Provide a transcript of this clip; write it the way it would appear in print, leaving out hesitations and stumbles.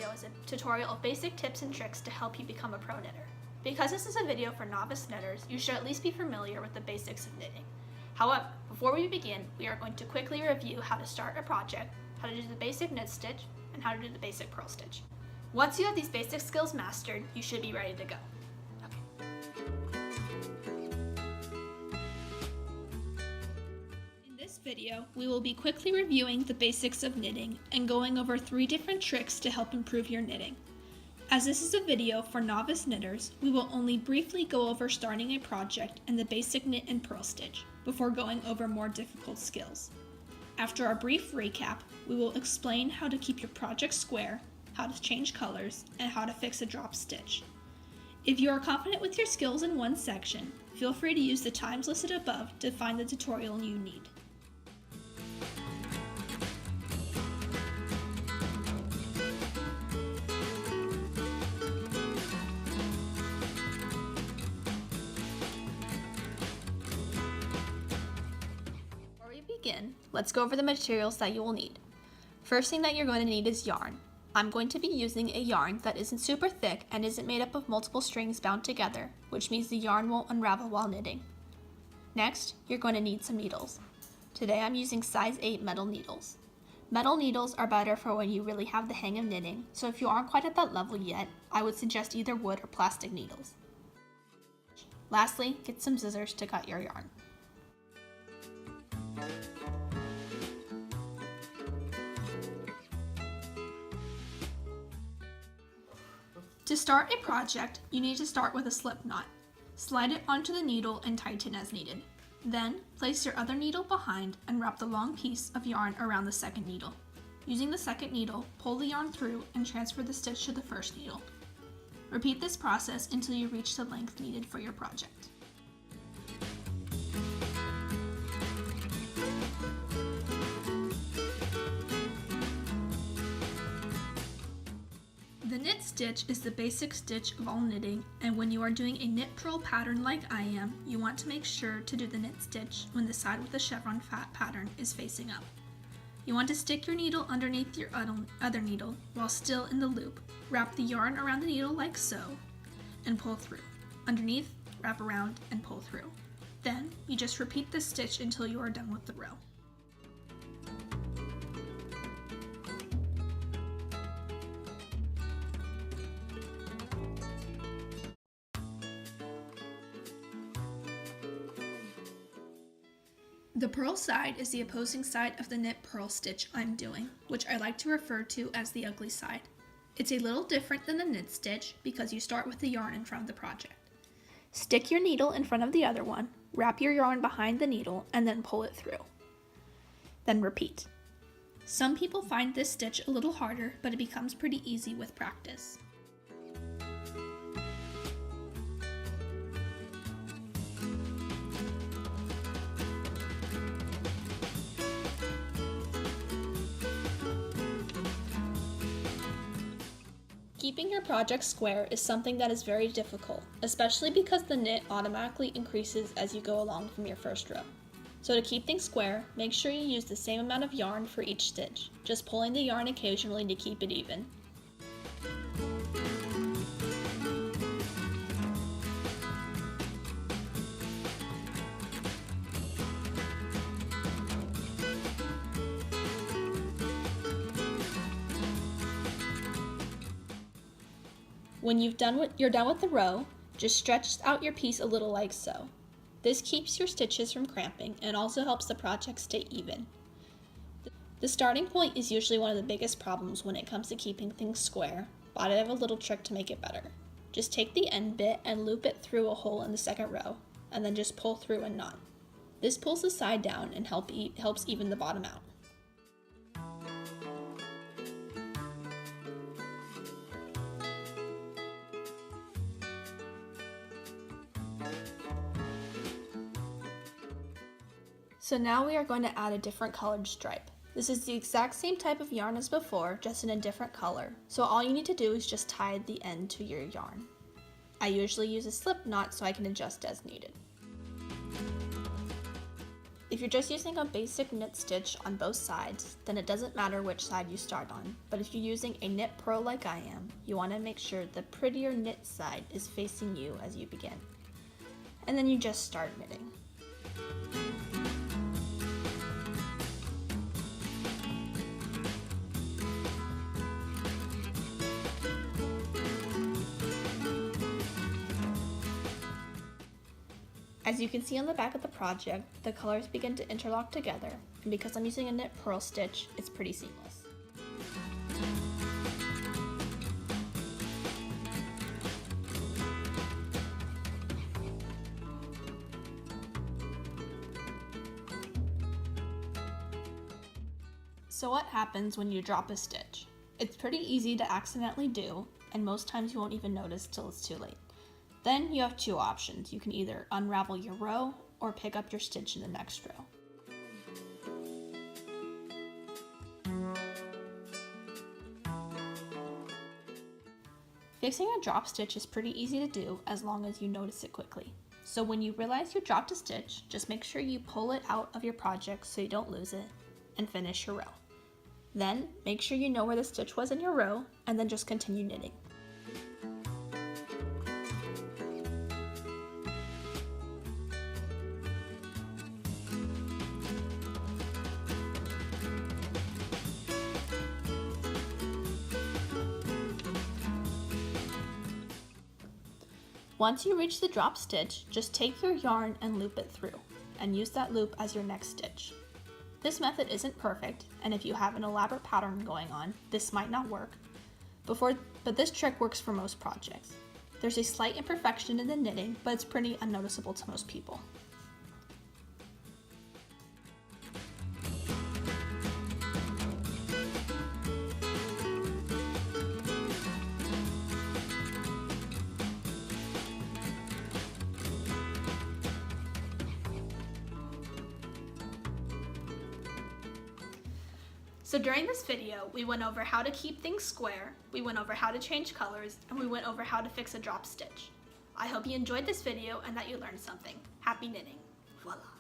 video is a tutorial of basic tips and tricks to help you become a pro knitter. Because this is a video for novice knitters, you should at least be familiar with the basics of knitting. However, before we begin, we are going to quickly review how to start a project, how to do the basic knit stitch, and how to do the basic purl stitch. Once you have these basic skills mastered, you should be ready to go. In this video, we will be quickly reviewing the basics of knitting and going over 3 different tricks to help improve your knitting. As this is a video for novice knitters, we will only briefly go over starting a project and the basic knit and purl stitch before going over more difficult skills. After our brief recap, we will explain how to keep your project square, how to change colors, and how to fix a drop stitch. If you are confident with your skills in one section, feel free to use the times listed above to find the tutorial you need. Let's go over the materials that you will need. First thing that you're going to need is yarn. I'm going to be using a yarn that isn't super thick and isn't made up of multiple strings bound together, which means the yarn won't unravel while knitting. Next, you're going to need some needles. Today I'm using size 8 metal needles. Metal needles are better for when you really have the hang of knitting, so if you aren't quite at that level yet, I would suggest either wood or plastic needles. Lastly, get some scissors to cut your yarn. To start a project, you need to start with a slip knot. Slide it onto the needle and tighten as needed. Then, place your other needle behind and wrap the long piece of yarn around the second needle. Using the second needle, pull the yarn through and transfer the stitch to the first needle. Repeat this process until you reach the length needed for your project. The knit stitch is the basic stitch of all knitting, and when you are doing a knit purl pattern like I am, you want to make sure to do the knit stitch when the side with the chevron pattern is facing up. You want to stick your needle underneath your other needle while still in the loop. Wrap the yarn around the needle like so, and pull through. Underneath, wrap around, and pull through. Then, you just repeat this stitch until you are done with the row. The purl side is the opposing side of the knit purl stitch I'm doing, which I like to refer to as the ugly side. It's a little different than the knit stitch because you start with the yarn in front of the project. Stick your needle in front of the other one, wrap your yarn behind the needle, and then pull it through. Then repeat. Some people find this stitch a little harder, but it becomes pretty easy with practice. Keeping your project square is something that is very difficult, especially because the knit automatically increases as you go along from your first row. So to keep things square, make sure you use the same amount of yarn for each stitch, just pulling the yarn occasionally to keep it even. When you're done with the row, just stretch out your piece a little like so. This keeps your stitches from cramping and also helps the project stay even. The starting point is usually one of the biggest problems when it comes to keeping things square, but I have a little trick to make it better. Just take the end bit and loop it through a hole in the second row, and then just pull through and knot. This pulls the side down and helps even the bottom out. So now we are going to add a different colored stripe. This is the exact same type of yarn as before, just in a different color. So all you need to do is just tie the end to your yarn. I usually use a slip knot so I can adjust as needed. If you're just using a basic knit stitch on both sides, then it doesn't matter which side you start on, but if you're using a knit purl like I am, you want to make sure the prettier knit side is facing you as you begin. And then you just start knitting. As you can see on the back of the project, the colors begin to interlock together, and because I'm using a knit purl stitch, it's pretty seamless. So what happens when you drop a stitch? It's pretty easy to accidentally do, and most times you won't even notice till it's too late. Then you have two options. You can either unravel your row or pick up your stitch in the next row. Fixing a drop stitch is pretty easy to do as long as you notice it quickly. So when you realize you dropped a stitch, just make sure you pull it out of your project so you don't lose it and finish your row. Then make sure you know where the stitch was in your row and then just continue knitting. Once you reach the drop stitch, just take your yarn and loop it through, and use that loop as your next stitch. This method isn't perfect, and if you have an elaborate pattern going on, this might not work, but this trick works for most projects. There's a slight imperfection in the knitting, but it's pretty unnoticeable to most people. So during this video, we went over how to keep things square, we went over how to change colors, and we went over how to fix a drop stitch. I hope you enjoyed this video and that you learned something. Happy knitting. Voila!